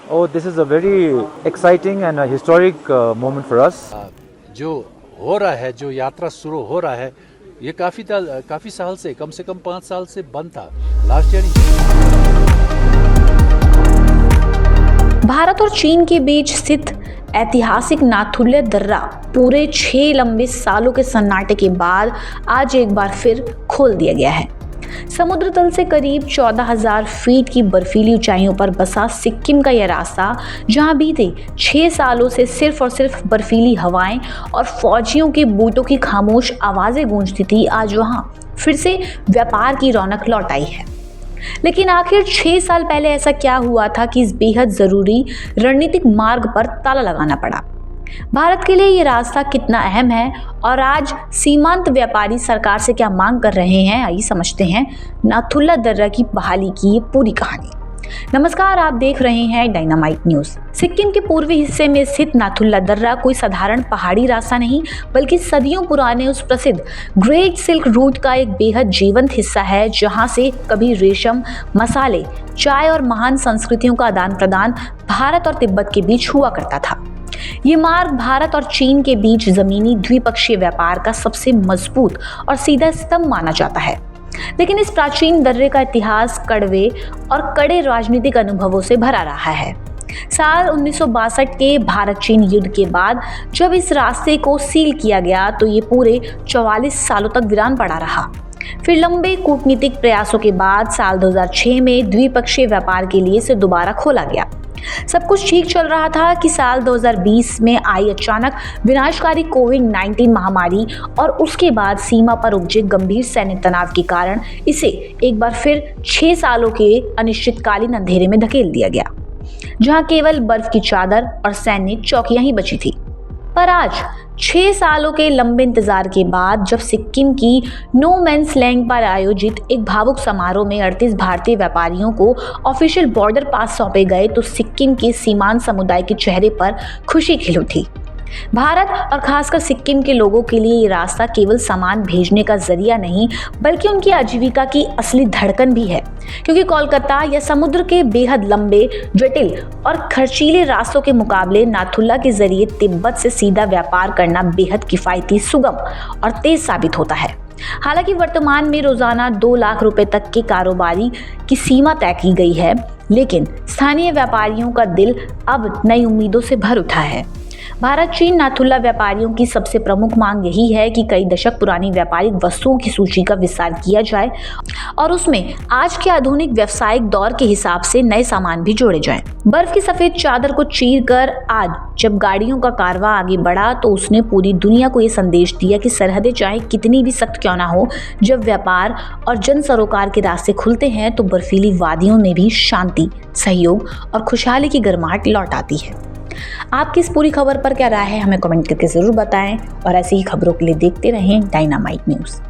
Oh, this is a very exciting and a historic moment for us. जो हो रहा है, जो यात्रा शुरू हो रहा है, ये काफी साल से, कम से कम 5 साल से बंद था। लास्ट ईयर भारत और चीन के बीच स्थित ऐतिहासिक नाथुला दर्रा पूरे 6 लंबे सालों के सन्नाटे के बाद आज एक बार फिर खोल दिया गया है। समुद्र तल से करीब 14,000 फीट की बर्फीली ऊंचाइयों पर बसा सिक्किम का यह रास्ता, जहां बीते 6 सालों से सिर्फ और सिर्फ बर्फीली हवाएं और फौजियों के बूटों की खामोश आवाजें गूंजती थी, आज वहां फिर से व्यापार की रौनक लौट आई है। लेकिन आखिर 6 साल पहले ऐसा क्या हुआ था कि इस बेहद जरूरी रणनीतिक मार्ग पर ताला लगाना पड़ा? भारत के लिए ये रास्ता कितना अहम है और आज सीमांत व्यापारी सरकार से क्या मांग कर रहे हैं, आइए समझते हैं नाथुला दर्रा की बहाली की ये पूरी कहानी। नमस्कार, आप देख रहे हैं डायनामाइट न्यूज। सिक्किम के पूर्वी हिस्से में स्थित नाथुला दर्रा कोई साधारण पहाड़ी रास्ता नहीं, बल्कि सदियों पुराने उस प्रसिद्ध ग्रेट सिल्क रूट का एक बेहद जीवंत हिस्सा है, जहां से कभी रेशम, मसाले, चाय और महान संस्कृतियों का आदान प्रदान भारत और तिब्बत के बीच हुआ करता था। ये मार्ग भारत और चीन के बीच जमीनी द्विपक्षीय व्यापार का सबसे मजबूत और सीधा स्तंभ माना जाता है। लेकिन इस प्राचीन दर्रे का इतिहास कड़वे और कड़े राजनीतिक अनुभवों से भरा रहा है। साल 1962 के भारत चीन युद्ध के बाद जब इस रास्ते को सील किया गया तो ये पूरे 44 सालों तक वीरान पड़ा रहा। फिर लंबे कूटनीतिक प्रयासों के बाद साल 2006 में द्विपक्षीय व्यापार के लिए इसे दोबारा खोला गया। सब कुछ ठीक चल रहा था कि साल 2020 में आई अचानक विनाशकारी कोविड-19 महामारी और उसके बाद सीमा पर उपजे गंभीर सैन्य तनाव के कारण इसे एक बार फिर 6 सालों के अनिश्चितकालीन अंधेरे में धकेल दिया गया, जहां केवल बर्फ की चादर और सैन्य चौकियां ही बची थी। पर आज 6 सालों के लंबे इंतजार के बाद जब सिक्किम की नो मैंस लैंड पर आयोजित एक भावुक समारोह में 38 भारतीय व्यापारियों को ऑफिशियल बॉर्डर पास सौंपे गए तो सिक्किम के सीमांत समुदाय के चेहरे पर खुशी खिल उठी। भारत और खासकर सिक्किम के लोगों के लिए ये रास्ता केवल सामान भेजने का जरिया नहीं, बल्कि उनकी आजीविका की असली धड़कन भी है, क्योंकि कोलकाता या समुद्र के बेहद लंबे, जटिल और खर्चीले रास्तों के मुकाबले नाथुला के जरिए तिब्बत से सीधा व्यापार करना बेहद किफायती, सुगम और तेज साबित होता है। हालांकि वर्तमान में रोजाना 2 लाख रुपए तक के कारोबारी की सीमा तय की गई है, लेकिन स्थानीय व्यापारियों का दिल अब नई उम्मीदों से भर उठा है। भारत चीन नाथुला व्यापारियों की सबसे प्रमुख मांग यही है कि कई दशक पुरानी व्यापारिक वस्तुओं की सूची का विस्तार किया जाए और उसमें आज के आधुनिक व्यावसायिक दौर के हिसाब से नए सामान भी जोड़े जाएं। बर्फ की सफेद चादर को चीरकर आज जब गाड़ियों का कारवां आगे बढ़ा तो उसने पूरी दुनिया को ये संदेश दिया कि सरहदें चाहे कितनी भी सख्त क्यों ना हो, जब व्यापार और जन सरोकार के रास्ते खुलते हैं तो बर्फीली वादियों में भी शांति, सहयोग और खुशहाली की गर्माहट लौट आती है। आपकी इस पूरी खबर पर क्या राय है, हमें कमेंट करके जरूर बताएं और ऐसी ही खबरों के लिए देखते रहें डायनामाइट न्यूज़।